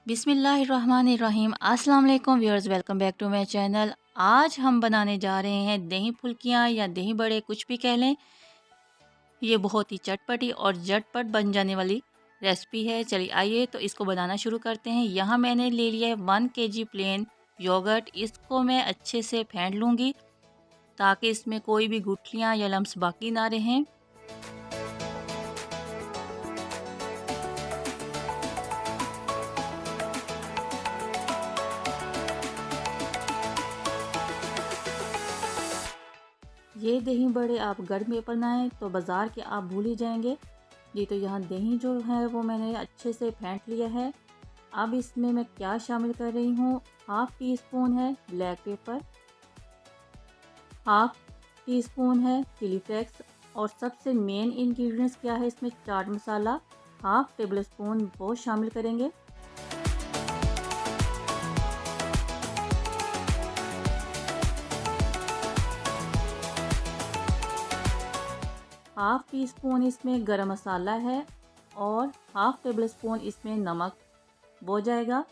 बिस्मिल्लाहिर्रहमानिर्रहीम। अस्सलाम वालेकुम viewers, welcome back to my channel. आज हम बनाने जा रहे हैं दही फुल्कियाँ या दही बड़े, कुछ भी कह लें। ये बहुत ही चटपटी और झटपट बन जाने वाली रेसिपी है। चलिए आइए तो इसको बनाना शुरू करते हैं। यहाँ मैंने ले लिया है 1 kg प्लेन योगर्ट। इसको मैं अच्छे से फेंट लूँगी ताकि इसमें कोई भी गुठलियाँ या लम्स बाकी ना रहें। ये दही बड़े आप घर में बनाएं तो बाज़ार के आप भूल ही जाएंगे। जी तो यहाँ दही जो है वो मैंने अच्छे से फेंट लिया है। अब इसमें मैं क्या शामिल कर रही हूँ, हाफ़ टी स्पून है black pepper, half tea spoon है चिली फ्लेक्स, और सबसे मेन इंग्रेडिएंट्स क्या है इसमें, chaat masala half table spoon वो शामिल करेंगे। हाफ़ टी स्पून इसमें गरम मसाला है और हाफ़ टेबल स्पून इसमें नमक हो जाएगा।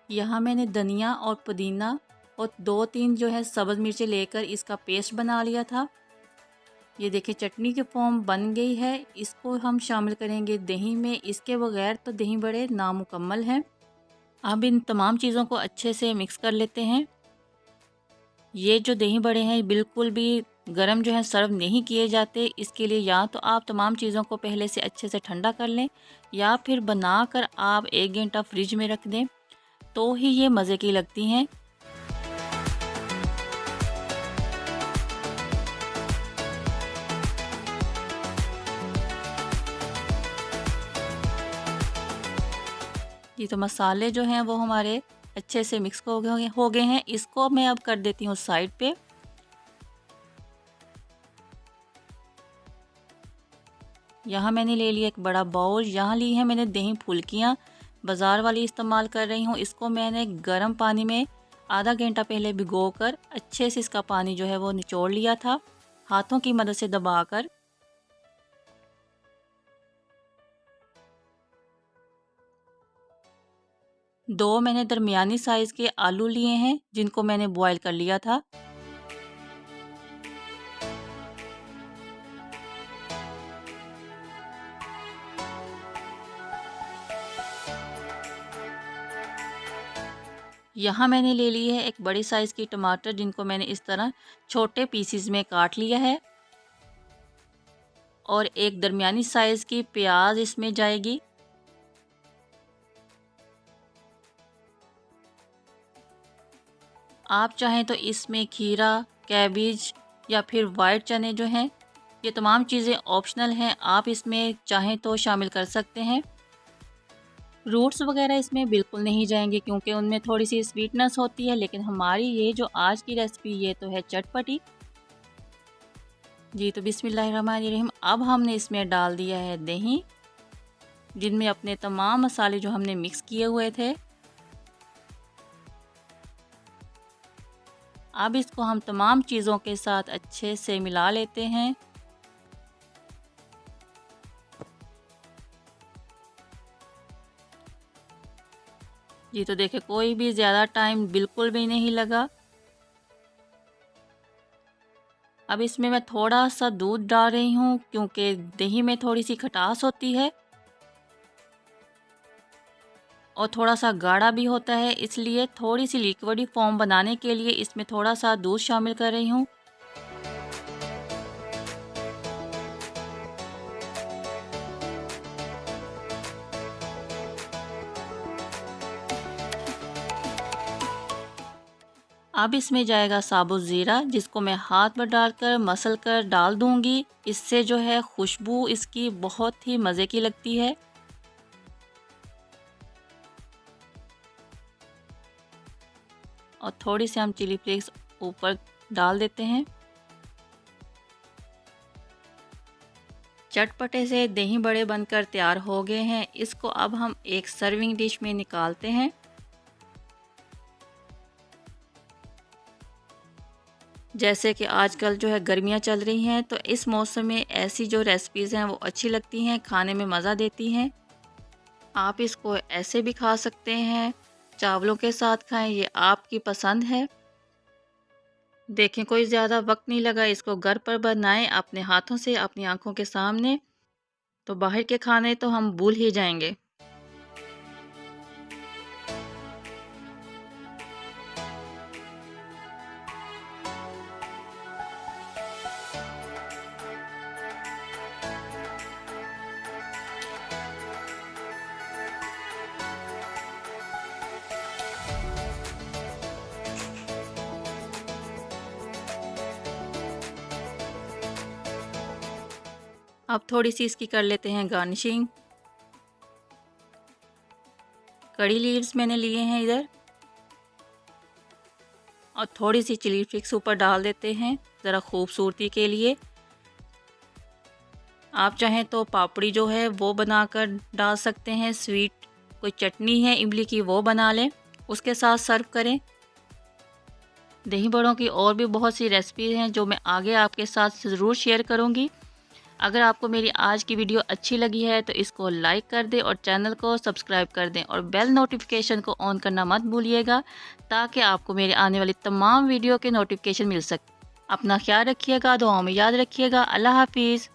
यहाँ मैंने धनिया और पुदीना और 2-3 जो है सब्ज़ मिर्चें लेकर इसका पेस्ट बना लिया था। ये देखिए चटनी की फॉर्म बन गई है। इसको हम शामिल करेंगे दही में। इसके बगैर तो दही बड़े नामुकम्मल हैं। अब इन तमाम चीज़ों को अच्छे से मिक्स कर लेते हैं। ये जो दही बड़े हैं बिल्कुल भी गरम जो है सर्व नहीं किए जाते। इसके लिए या तो आप तमाम चीज़ों को पहले से अच्छे से ठंडा कर लें या फिर बनाकर आप 1 घंटा फ्रिज में रख दें, तो ही ये मज़े की लगती हैं। ये तो मसाले जो हैं वो हमारे अच्छे से मिक्स हो गए हैं। इसको मैं अब कर देती हूँ साइड पे। यहाँ मैंने ले लिया एक बड़ा बाउल। यहाँ ली है मैंने दही फुल्कियाँ, बाज़ार वाली इस्तेमाल कर रही हूँ। इसको मैंने गर्म पानी में आधा घंटा पहले भिगोकर अच्छे से इसका पानी जो है वो निचोड़ लिया था, हाथों की मदद से दबाकर। दो मैंने दरमियानी साइज़ के आलू लिए हैं जिनको मैंने बॉयल कर लिया था। यहाँ मैंने ले ली है एक बड़ी साइज़ की टमाटर जिनको मैंने इस तरह छोटे पीसीज में काट लिया है, और एक दरमियानी साइज़ की प्याज इसमें जाएगी। आप चाहें तो इसमें खीरा, कैबेज या फिर वाइट चने जो हैं, ये तमाम चीज़ें ऑप्शनल हैं, आप इसमें चाहें तो शामिल कर सकते हैं। रूट्स वगैरह इसमें बिल्कुल नहीं जाएंगे क्योंकि उनमें थोड़ी सी स्वीटनेस होती है, लेकिन हमारी ये जो आज की रेसिपी ये तो है चटपटी। जी तो बिस्मिल्लाहिर्रहमानिर्रहीम। अब हमने इसमें डाल दिया है दही, जिनमें अपने तमाम मसाले जो हमने मिक्स किए हुए थे। अब इसको हम तमाम चीज़ों के साथ अच्छे से मिला लेते हैं। जी तो देखिए कोई भी ज़्यादा टाइम बिल्कुल भी नहीं लगा। अब इसमें मैं थोड़ा सा दूध डाल रही हूँ क्योंकि दही में थोड़ी सी खटास होती है और थोड़ा सा गाढ़ा भी होता है, इसलिए थोड़ी सी लिक्विडी फॉर्म बनाने के लिए इसमें थोड़ा सा दूध शामिल कर रही हूँ। अब इसमें जाएगा साबुत ज़ीरा, जिसको मैं हाथ में डालकर मसल कर डाल दूंगी। इससे जो है खुशबू इसकी बहुत ही मज़े की लगती है। और थोड़ी सी हम चिली फ्लेक्स ऊपर डाल देते हैं। चटपटे से दही बड़े बनकर तैयार हो गए हैं। इसको अब हम एक सर्विंग डिश में निकालते हैं। जैसे कि आजकल जो है गर्मियाँ चल रही हैं, तो इस मौसम में ऐसी जो रेसिपीज़ हैं वो अच्छी लगती हैं, खाने में मज़ा देती हैं। आप इसको ऐसे भी खा सकते हैं, चावलों के साथ खाएं, ये आपकी पसंद है। देखें कोई ज़्यादा वक्त नहीं लगा, इसको घर पर बनाएं अपने हाथों से, अपनी आंखों के सामने, तो बाहर के खाने तो हम भूल ही जाएंगे। अब थोड़ी सी इसकी कर लेते हैं गार्निशिंग। कड़ी लीव्स मैंने लिए हैं इधर, और थोड़ी सी चिली फ्लेक्स ऊपर डाल देते हैं ज़रा खूबसूरती के लिए। आप चाहें तो पापड़ी जो है वो बनाकर डाल सकते हैं, स्वीट कोई चटनी है इमली की वो बना लें, उसके साथ सर्व करें। दही बड़ों की और भी बहुत सी रेसिपी हैं जो मैं आगे आपके साथ ज़रूर शेयर करूंगी। अगर आपको मेरी आज की वीडियो अच्छी लगी है तो इसको लाइक कर दें और चैनल को सब्सक्राइब कर दें और बेल नोटिफिकेशन को ऑन करना मत भूलिएगा, ताकि आपको मेरे आने वाली तमाम वीडियो के नोटिफिकेशन मिल सके। अपना ख्याल रखिएगा, दुआओं में याद रखिएगा। अल्लाह हाफिज़।